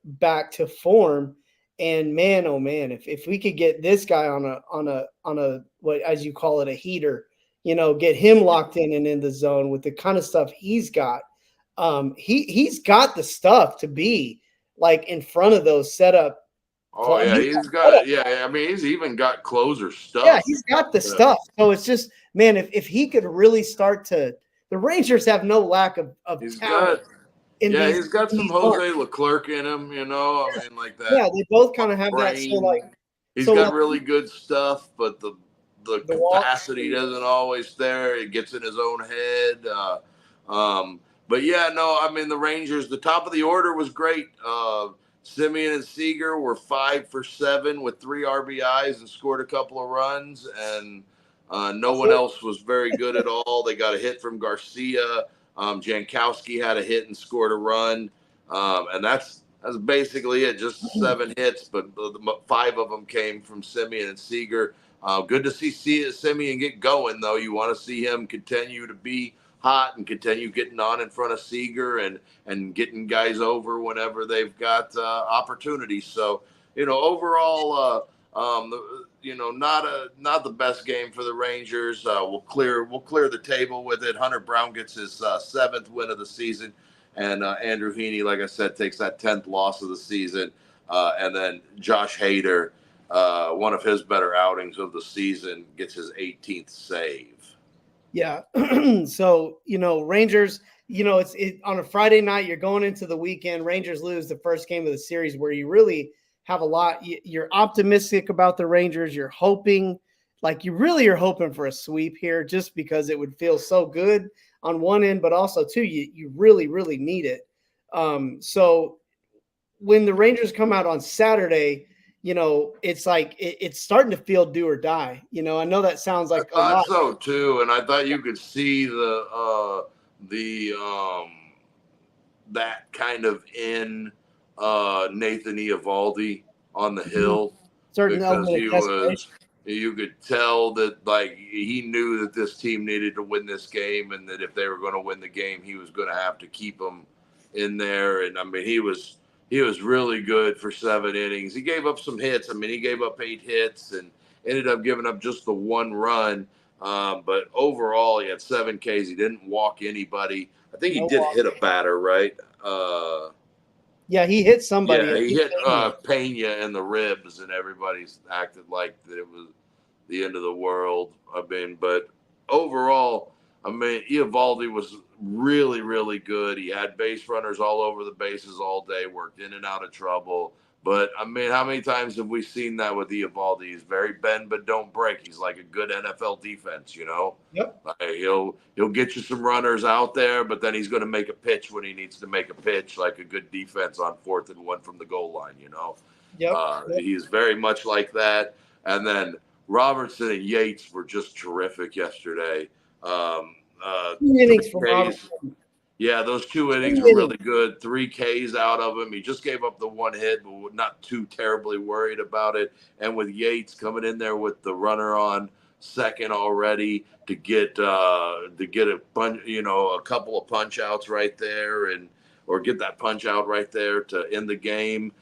Speaker 4: back to form. And man, oh man, if we could get this guy on a what, as you call it, a heater, you know, get him locked in and in the zone with the kind of stuff he's got. He's got the stuff to be like in front of those setup.
Speaker 5: Oh yeah, he's got I mean, he's even got closer stuff.
Speaker 4: Yeah, he's got the stuff. So it's just, man, if he could really start to, the Rangers have no lack of
Speaker 5: he's
Speaker 4: talent.
Speaker 5: He's got some Jose Leclerc in him, you know. I mean, like that.
Speaker 4: Yeah, they both kind of have that. So like,
Speaker 5: he's got really good stuff, but the capacity doesn't always there. It gets in his own head. But yeah, no, I mean, the Rangers, the top of the order was great. Simeon and Seager were 5 for 7 with 3 RBIs and scored a couple of runs, and no one else was very good at all. They got a hit from Garcia. Jankowski had a hit and scored a run, and that's basically it. Just 7 hits, but 5 of them came from Simeon and Seager. Good to see Simeon get going, though. You want to see him continue to be hot and continue getting on in front of Seager and getting guys over whenever they've got opportunities. So, you know, overall, you know, not the best game for the Rangers. We'll clear the table with it. Hunter Brown gets his 7th win of the season, and Andrew Heaney, like I said, takes that 10th loss of the season. And then Josh Hader, one of his better outings of the season, gets his 18th save.
Speaker 4: Yeah. So, you know, Rangers, you know, it's on a Friday night, you're going into the weekend. Rangers lose the first game of the series where you really have a lot. You're optimistic about the Rangers. You're hoping, like, you really are hoping for a sweep here just because it would feel so good on one end, but also too, you really, really need it. So when the Rangers come out on Saturday, you know, it's like it's starting to feel do or die. You know, I know that sounds like a lot.
Speaker 5: So too, and I thought you could see that kind of in Nathan Eovaldi on the hill, because you could tell that, like, he knew that this team needed to win this game, and that if they were going to win the game, he was going to have to keep them in there. And I mean, he was really good for 7 innings. He gave up some hits. I mean, he gave up 8 hits and ended up giving up just the 1 run. But overall, he had 7 Ks. He didn't walk anybody. I think he did hit a batter, right?
Speaker 4: Yeah, he hit somebody.
Speaker 5: Yeah, he hit Pena in the ribs, and everybody's acted like that it was the end of the world. I mean, but overall, I mean, Eovaldi was really, really good. He had base runners all over the bases all day, worked in and out of trouble, But I mean, how many times have we seen that with Eovaldi? He's very bend but don't break. He's like a good NFL defense, you know.
Speaker 4: Yep.
Speaker 5: He'll get you some runners out there, but then he's going to make a pitch when he needs to make a pitch, like a good defense on 4th and 1 from the goal line, you know.
Speaker 4: Yep.
Speaker 5: He's very much like that. And then Robertson and Yates were just terrific yesterday.
Speaker 4: 2 innings from Robertson.
Speaker 5: Yeah, those 2 innings were really good. 3 Ks out of him. He just gave up the 1 hit, but we're not too terribly worried about it. And with Yates coming in there with the runner on second already to get a punch, you know, a couple of punch outs right there, or get that punch out right there to end the game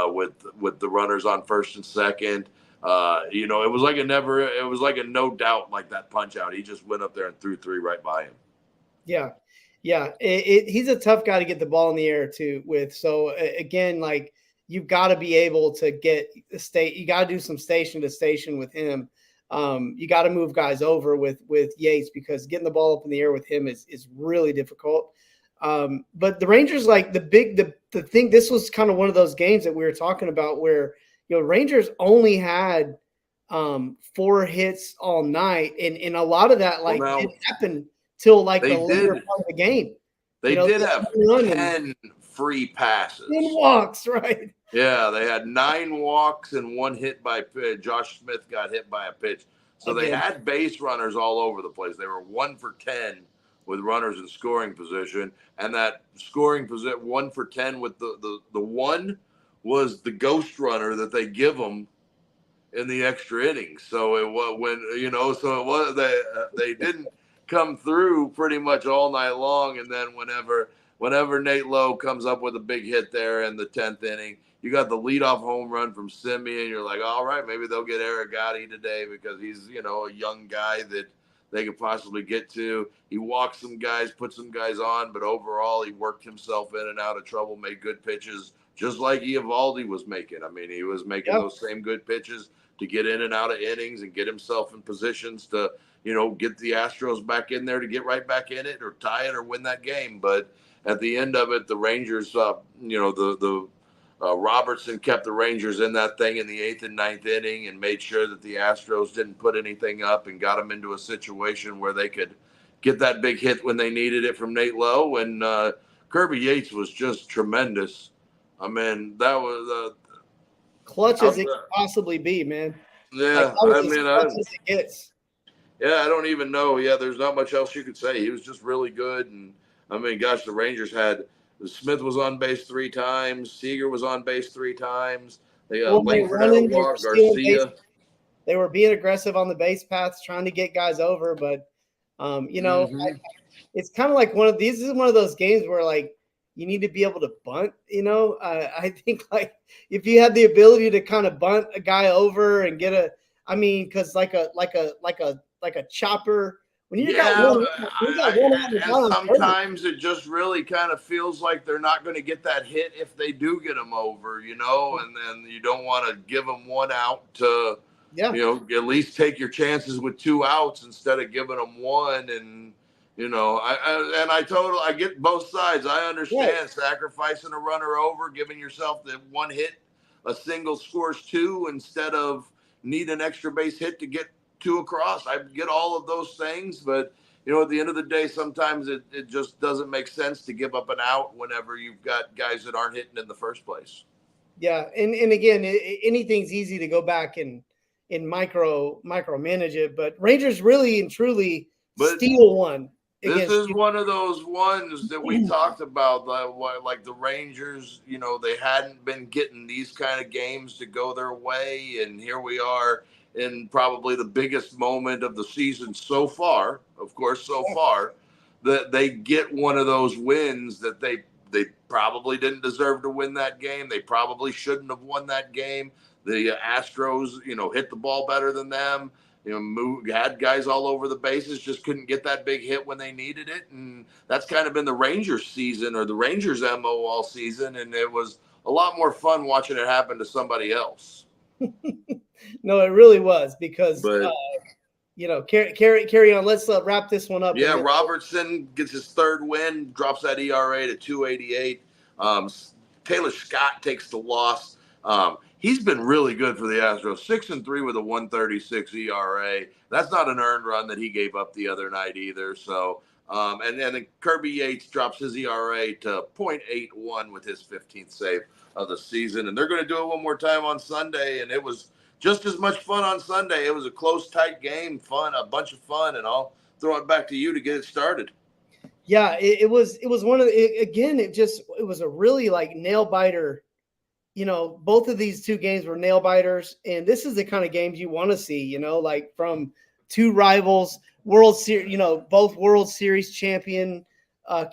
Speaker 5: with the runners on first and second. You know, it was like a no doubt, like that punch out. He just went up there and threw 3 right by him.
Speaker 4: Yeah. Yeah, he's a tough guy to get the ball in the air with. So again, like you've got to be able to get you got to do some station to station with him. You got to move guys over with Yates, because getting the ball up in the air with him is really difficult. But the Rangers, like the thing, this was kind of one of those games that we were talking about where, you know, Rangers only had 4 hits all night, and a lot of that didn't happen till like the later part of the game.
Speaker 5: They did have 10 free passes.
Speaker 4: 10 walks, right?
Speaker 5: Yeah, they had 9 walks and 1 hit by pitch. Josh Smith got hit by a pitch. So they had base runners all over the place. They were 1 for 10 with runners in scoring position. And that scoring position, 1 for 10 with the one was the ghost runner that they give them in the extra innings. So it was they didn't come through pretty much all night long, and then whenever Nate Lowe comes up with a big hit there in the 10th inning, you got the leadoff home run from Simeon. You're like, all right, maybe they'll get Eric Gotti today because he's, you know, a young guy that they could possibly get to. He walked some guys, put some guys on, but overall he worked himself in and out of trouble, made good pitches, just like Eovaldi was making. I mean, he was making those same good pitches to get in and out of innings and get himself in positions to, you know, get the Astros back in there to get right back in it or tie it or win that game. But at the end of it, the Rangers, the Robertson kept the Rangers in that thing in the 8th and 9th inning and made sure that the Astros didn't put anything up and got them into a situation where they could get that big hit when they needed it from Nate Lowe. And Kirby Yates was just tremendous. I mean, that was
Speaker 4: clutch as it could possibly be, man.
Speaker 5: Yeah,
Speaker 4: as it gets.
Speaker 5: Yeah, I don't even know. Yeah, there's not much else you could say. He was just really good. And, I mean, gosh, the Rangers had – Smith was on base 3 times. Seager was on base 3 times. They Garcia.
Speaker 4: They were being aggressive on the base paths, trying to get guys over. But, you know, it's kind of like this is one of those games where, like, you need to be able to bunt, you know. I think, like, if you had the ability to kind of bunt a guy over and get because like a chopper. When you got
Speaker 5: sometimes it just really kind of feels like they're not going to get that hit if they do get them over, you know, and then you don't want to give them 1 out to, you know, at least take your chances with 2 outs instead of giving them 1. And, you know, I get both sides. I understand sacrificing a runner over, giving yourself the 1 hit, a single scores 2 instead of need an extra base hit to get 2 across. I get all of those things, but, you know, at the end of the day, sometimes it just doesn't make sense to give up an out whenever you've got guys that aren't hitting in the first place.
Speaker 4: Yeah, and again, anything's easy to go back and micromanage it, but Rangers really and truly steal one.
Speaker 5: This is one of those ones that we talked about, like the Rangers, you know, they hadn't been getting these kind of games to go their way, and here we are in probably the biggest moment of the season so far, that they get one of those wins that they probably didn't deserve to win that game. They probably shouldn't have won that game. The Astros, you know, hit the ball better than them. You know, had guys all over the bases, just couldn't get that big hit when they needed it. And that's kind of been the Rangers season, or the Rangers MO all season. And it was a lot more fun watching it happen to somebody else.
Speaker 4: No, it really was, because, you know, carry on. Let's wrap this one up.
Speaker 5: Yeah, Robertson gets his 3rd win, drops that ERA to 2.88. Taylor Scott takes the loss. He's been really good for the Astros. 6-3 with a 1.36 ERA. That's not an earned run that he gave up the other night either. So, and then Kirby Yates drops his ERA to 0.81 with his 15th save of the season. And they're going to do it one more time on Sunday. And it was just as much fun on Sunday. It was a close, tight game, a bunch of fun. And I'll throw it back to you to get it started.
Speaker 4: Yeah, it was one of the, again, it was a really like nail biter. Both of these two games were nail biters, and this is the kind of games you want to see, like from two rivals, World Series, both World Series champion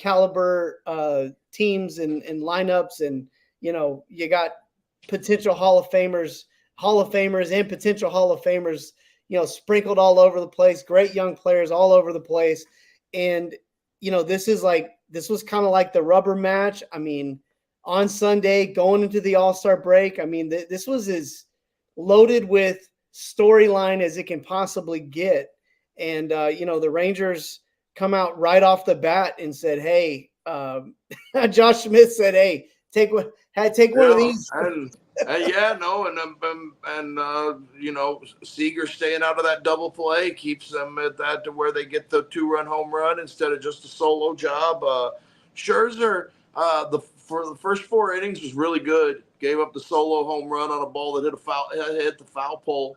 Speaker 4: caliber teams and lineups. And, you got potential Hall of Famers and potential Hall of Famers, sprinkled all over the place, great young players all over the place. And, this was kind of like the rubber match. I mean, on Sunday, going into the All-Star break, I mean, this was as loaded with storyline as it can possibly get. And, the Rangers come out right off the bat and said, hey, Josh Smith said, hey, take one of these.
Speaker 5: Seager staying out of that double play keeps them at that to where they get the 2-run home run instead of just a solo job. Scherzer, for the first 4 innings was really good. Gave up the solo home run on a ball that hit the foul pole.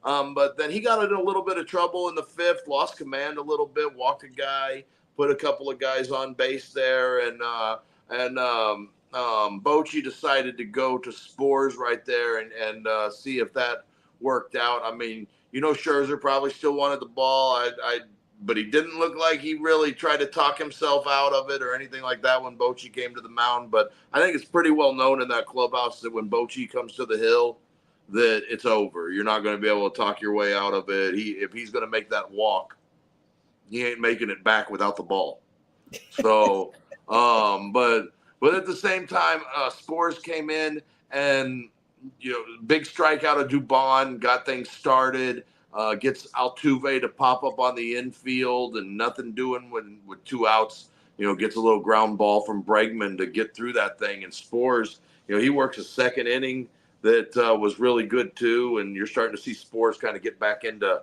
Speaker 5: But then he got in a little bit of trouble in the 5th, lost command a little bit, walked a guy, put a couple of guys on base there, and Bochy decided to go to Spores right there and see if that worked out. I mean, Scherzer probably still wanted the ball. But he didn't look like he really tried to talk himself out of it or anything like that when Bochy came to the mound. But I think it's pretty well known in that clubhouse that when Bochy comes to the hill, that it's over. You're not going to be able to talk your way out of it. If he's going to make that walk, he ain't making it back without the ball. So, but at the same time, Spores came in and, big strikeout of Dubon, got things started. Gets Altuve to pop up on the infield and nothing doing with 2 outs. Gets a little ground ball from Bregman to get through that thing. And Spores, he works a 2nd inning that was really good too. And you're starting to see Spores kind of get back into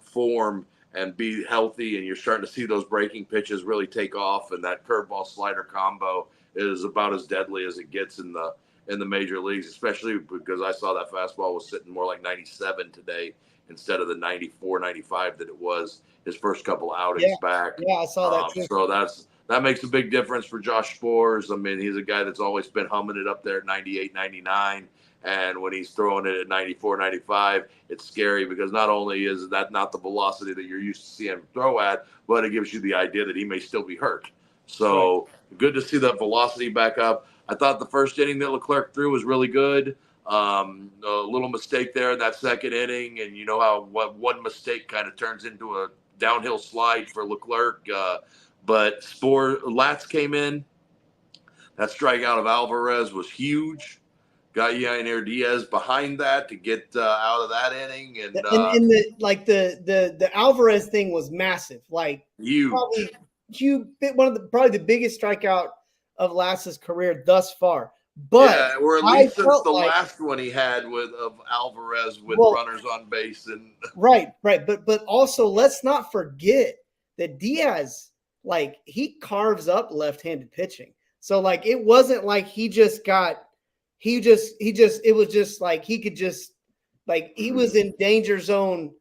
Speaker 5: form and be healthy. And you're starting to see those breaking pitches really take off. And that curveball slider combo is about as deadly as it gets in the major leagues, especially because I saw that fastball was sitting more like 97 today instead of the 94, 95 that it was his first couple outings back.
Speaker 4: Yeah, I saw that too.
Speaker 5: So that makes a big difference for Josh Spores. I mean, he's a guy that's always been humming it up there at 98, 99. And when he's throwing it at 94, 95, it's scary because not only is that not the velocity that you're used to seeing him throw at, but it gives you the idea that he may still be hurt. So Good to see that velocity back up. I thought the first inning that Leclerc threw was really good. A little mistake there in that 2nd inning, and you know how one mistake kind of turns into a downhill slide for Leclerc. But Latz came in. That strikeout of Alvarez was huge. Got Yainer Diaz behind that to get out of that inning, and
Speaker 4: the Alvarez thing was massive, like
Speaker 5: huge.
Speaker 4: Probably the biggest strikeout of Latz's career thus far. But
Speaker 5: or at least since the last one he had of Alvarez with runners on base and
Speaker 4: right. But also let's not forget that Diaz, like, he carves up left-handed pitching. So like it wasn't like it was just like he could just, like, he was in danger zone,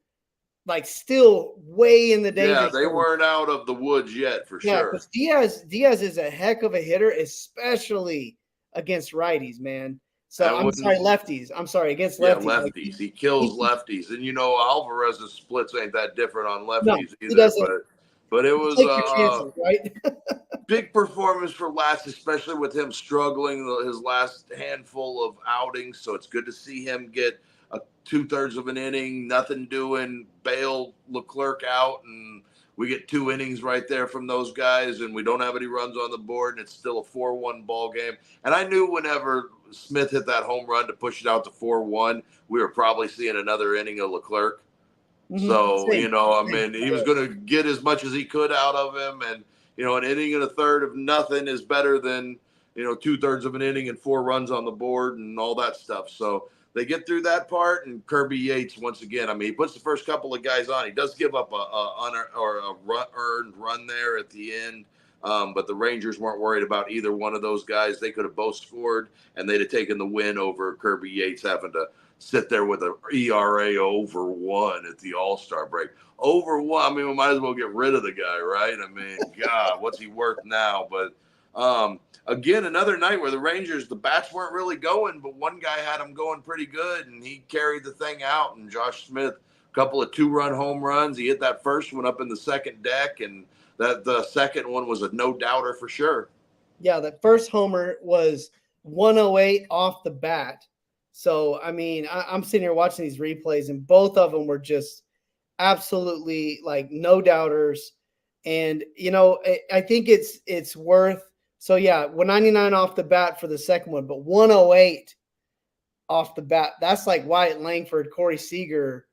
Speaker 4: like still way in the danger zone.
Speaker 5: Yeah, they weren't out of the woods yet for sure.
Speaker 4: Because Diaz is a heck of a hitter, especially against righties, man. So lefties. I'm sorry, against lefties.
Speaker 5: Yeah, lefties. He kills lefties. And Alvarez's splits ain't that different on lefties either.
Speaker 4: He doesn't.
Speaker 5: But it was
Speaker 4: chances, right?
Speaker 5: big performance for Latz, especially with him struggling his last handful of outings. So it's good to see him get a 2/3 of an inning, nothing doing, bail Leclerc out, and we get 2 innings right there from those guys, and we don't have any runs on the board, and it's still a 4-1 ball game. And I knew whenever Smith hit that home run to push it out to 4-1, we were probably seeing another inning of Leclerc. Mm-hmm. So, he was going to get as much as he could out of him. And, an inning and a third of nothing is better than 2/3 of an inning and 4 runs on the board and all that stuff. So they get through that part, and Kirby Yates, once again, I mean, he puts the first couple of guys on. He does give up a earned run there at the end, but the Rangers weren't worried about either one of those guys. They could have both scored, and they'd have taken the win over Kirby Yates having to sit there with an ERA over 1 at the All-Star break. Over 1, I mean, we might as well get rid of the guy, right? I mean, God, what's he worth now? But again, another night where the Rangers, the bats weren't really going, but one guy had them going pretty good, and he carried the thing out. And Josh Smith, a couple of 2-run home runs. He hit that first one up in the second deck, and the second one was a no-doubter for sure.
Speaker 4: Yeah, that first homer was 108 off the bat. So, I mean, I'm sitting here watching these replays, and both of them were just absolutely like no-doubters. And, I think it's worth – so, yeah, 199 off the bat for the second one, but 108 off the bat. That's like Wyatt Langford, Corey Seager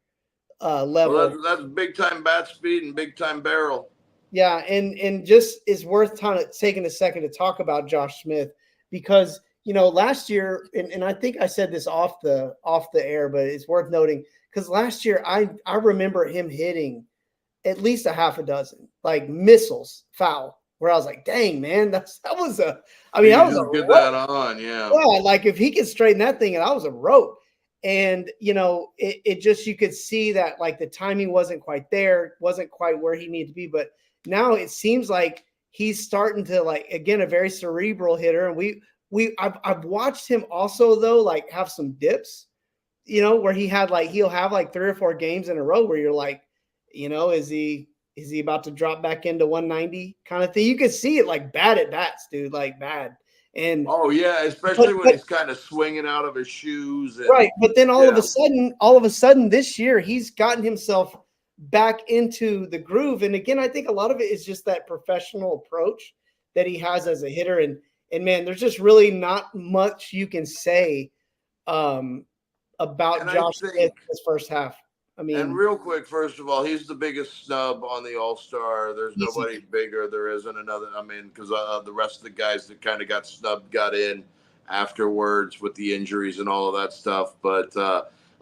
Speaker 4: level.
Speaker 5: Well, that's big-time bat speed and big-time barrel.
Speaker 4: Yeah, and just is worth taking a second to talk about Josh Smith because, last year, and I think I said this off the air, but it's worth noting because last year I remember him hitting at least a half a dozen, like missiles foul, where I was like, dang, man, that was a
Speaker 5: get that on, yeah.
Speaker 4: Yeah, like if he could straighten that thing, and I was a rope. And, it just, you could see that like the timing wasn't quite there, wasn't quite where he needed to be. But now it seems like he's starting to like, again, a very cerebral hitter. And I've watched him also though, like have some dips, where he'll have like 3 or 4 games in a row where you're like, is he about to drop back into 190 kind of thing? You can see it like bad at bats, dude, like bad. And
Speaker 5: oh yeah, especially when he's kind of swinging out of his shoes. And,
Speaker 4: right, but then all of a sudden this year he's gotten himself back into the groove. And again, I think a lot of it is just that professional approach that he has as a hitter. And man, there's just really not much you can say about Josh Smith this first half. I mean,
Speaker 5: and real quick, first of all, he's the biggest snub on the All-Star. There's nobody bigger. There isn't another. I mean, because the rest of the guys that kind of got snubbed got in afterwards with the injuries and all of that stuff. But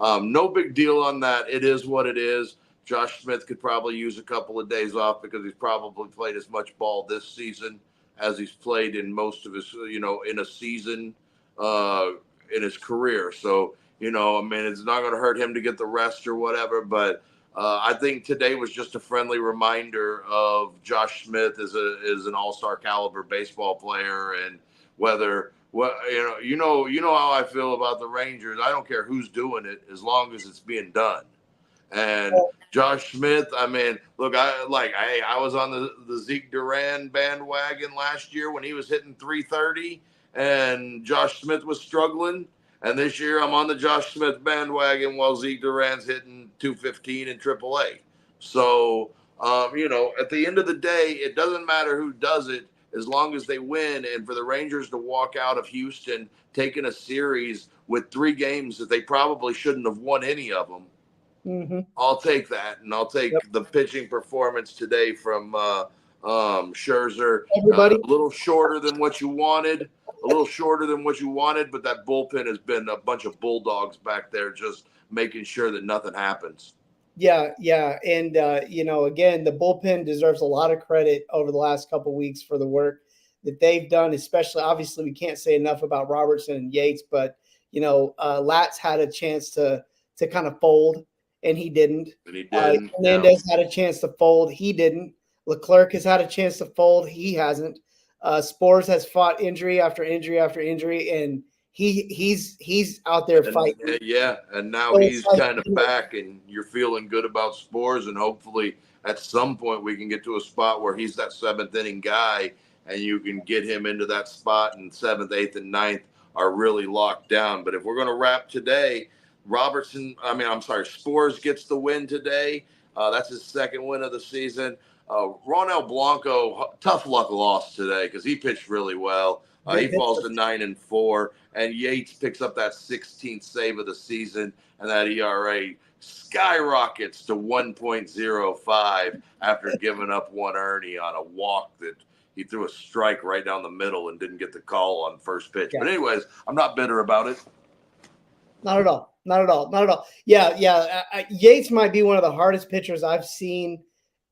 Speaker 5: no big deal on that. It is what it is. Josh Smith could probably use a couple of days off because he's probably played as much ball this season as he's played in most of his, in a season in his career. So, I mean, it's not going to hurt him to get the rest or whatever. But I think today was just a friendly reminder of Josh Smith is an all-star caliber baseball player, and whether you know how I feel about the Rangers. I don't care who's doing it as long as it's being done. And Josh Smith, I mean, look, I was on the Zeke Duran bandwagon last year when he was hitting 330, and Josh Smith was struggling. And this year I'm on the Josh Smith bandwagon while Zeke Duran's hitting 215 in AAA. So, at the end of the day, it doesn't matter who does it as long as they win. And for the Rangers to walk out of Houston taking a series with 3 games that they probably shouldn't have won any of them, I'll take that. And I'll take the pitching performance today from Scherzer. A little shorter than what you wanted. But that bullpen has been a bunch of bulldogs back there just making sure that nothing happens.
Speaker 4: Yeah. And, again, the bullpen deserves a lot of credit over the last couple of weeks for the work that they've done, especially, obviously, we can't say enough about Robertson and Yates, but, Latz had a chance to kind of fold, and he didn't. Hernandez had a chance to fold. He didn't. Leclerc has had a chance to fold. He hasn't. Spores has fought injury after injury after injury, and he's out there fighting.
Speaker 5: Yeah, and now he's kind of back, and you're feeling good about Spores, and hopefully at some point we can get to a spot where he's that 7th inning guy, and you can get him into that spot, and 7th, 8th, and 9th are really locked down. But if we're going to wrap today, Spores gets the win today. That's his 2nd win of the season. Ronel Blanco, tough luck loss today because he pitched really well. He falls to 9-4, and Yates picks up that 16th save of the season, and that ERA skyrockets to 1.05 after giving up 1 earney on a walk that he threw a strike right down the middle and didn't get the call on first pitch.
Speaker 4: Yeah.
Speaker 5: But anyways, I'm not bitter about it.
Speaker 4: Not at all. Not at all. Not at all. Yeah. Yates might be one of the hardest pitchers I've seen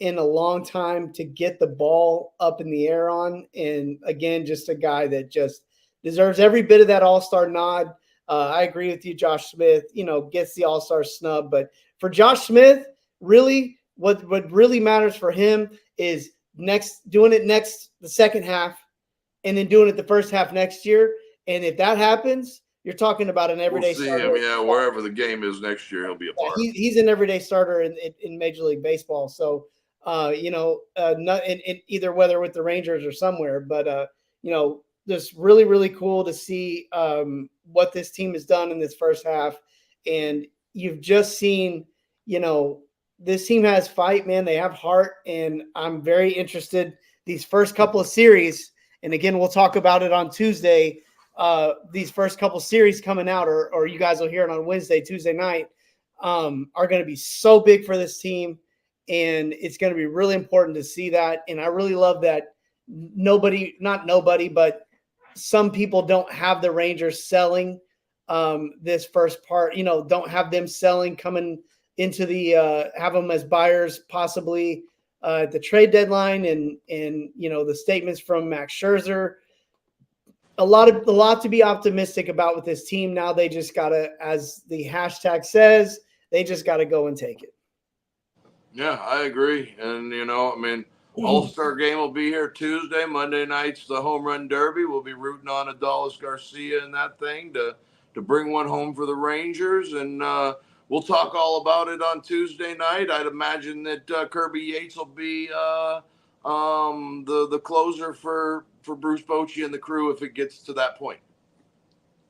Speaker 4: in a long time to get the ball up in the air on. And again, just a guy that just deserves every bit of that all-star nod. I agree with you, Josh Smith, gets the all-star snub. But for Josh Smith, really, what really matters for him is doing it the second half, and then doing it the first half next year. And if that happens, you're talking about an everyday starter.
Speaker 5: Wherever the game is next year, he'll be a part.
Speaker 4: He's an everyday starter in Major League Baseball. So, not in either whether with the Rangers or somewhere, but just really, really cool to see what this team has done in this first half. And you've just seen, this team has fight, man. They have heart, and I'm very interested. These first couple of series, and again, we'll talk about it on Tuesday. These first couple series coming out, or you guys will hear it on Tuesday night, are going to be so big for this team, and it's going to be really important to see that. And I really love that but some people don't have the Rangers selling this first part, don't have them selling coming into the have them as buyers possibly at the trade deadline, and the statements from Max Scherzer. A lot to be optimistic about with this team. Now they just gotta, as the hashtag says, they just gotta go and take it.
Speaker 5: Yeah, I agree. And All-Star game will be here Tuesday. Monday night's the Home Run Derby. We'll be rooting on Adolis Garcia in that thing to bring one home for the Rangers. And we'll talk all about it on Tuesday night. I'd imagine that Kirby Yates will be the closer for Bruce Bochy and the crew if it gets to that point.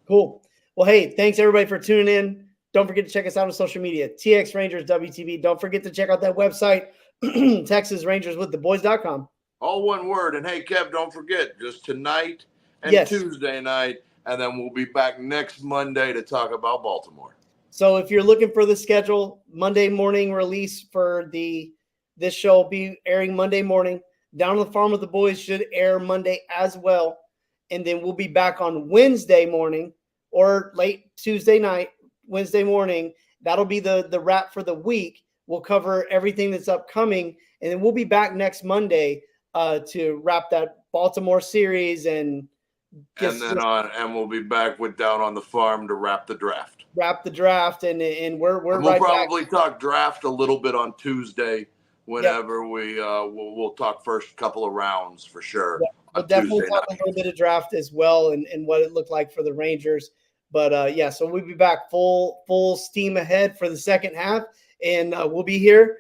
Speaker 4: Cool. Well, hey, thanks everybody for tuning in. Don't forget to check us out on social media, TX Rangers WTV. Don't forget to check out that website, TexasRangersWithTheBoys.com.
Speaker 5: All one word. And hey, Kev, don't forget, just tonight and Tuesday night, and then we'll be back next Monday to talk about Baltimore.
Speaker 4: So if you're looking for the schedule, Monday morning release for this show will be airing Monday morning. Down on the Farm with the Boys should air Monday as well. And then we'll be back on Wednesday morning or late Tuesday night, Wednesday morning. That'll be the wrap for the week. We'll cover everything that's upcoming. And then we'll be back next Monday to wrap that Baltimore series. And
Speaker 5: we'll be back with Down on the Farm to wrap the draft.
Speaker 4: And we'll
Speaker 5: right probably back. Talk draft a little bit on Tuesday. Whenever we'll talk first couple of rounds for sure.
Speaker 4: Yeah, we'll definitely talk a little bit of draft as well and what it looked like for the Rangers. But so we'll be back full steam ahead for the second half, and we'll be here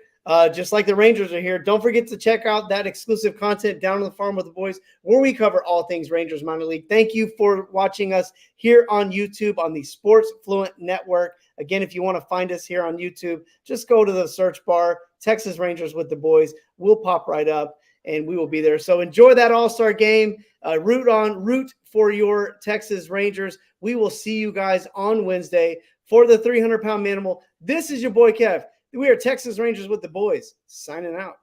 Speaker 4: just like the Rangers are here. Don't forget to check out that exclusive content Down on the Farm with the Boys, where we cover all things Rangers minor league. Thank you for watching us here on YouTube on the Sports Fluent Network. Again, if you want to find us here on YouTube, just go to the search bar, Texas Rangers with the Boys. We'll pop right up, and we will be there. So enjoy that All-Star game. Root for your Texas Rangers. We will see you guys on Wednesday for the 300-pound manimal. This is your boy, Kev. We are Texas Rangers with the Boys, signing out.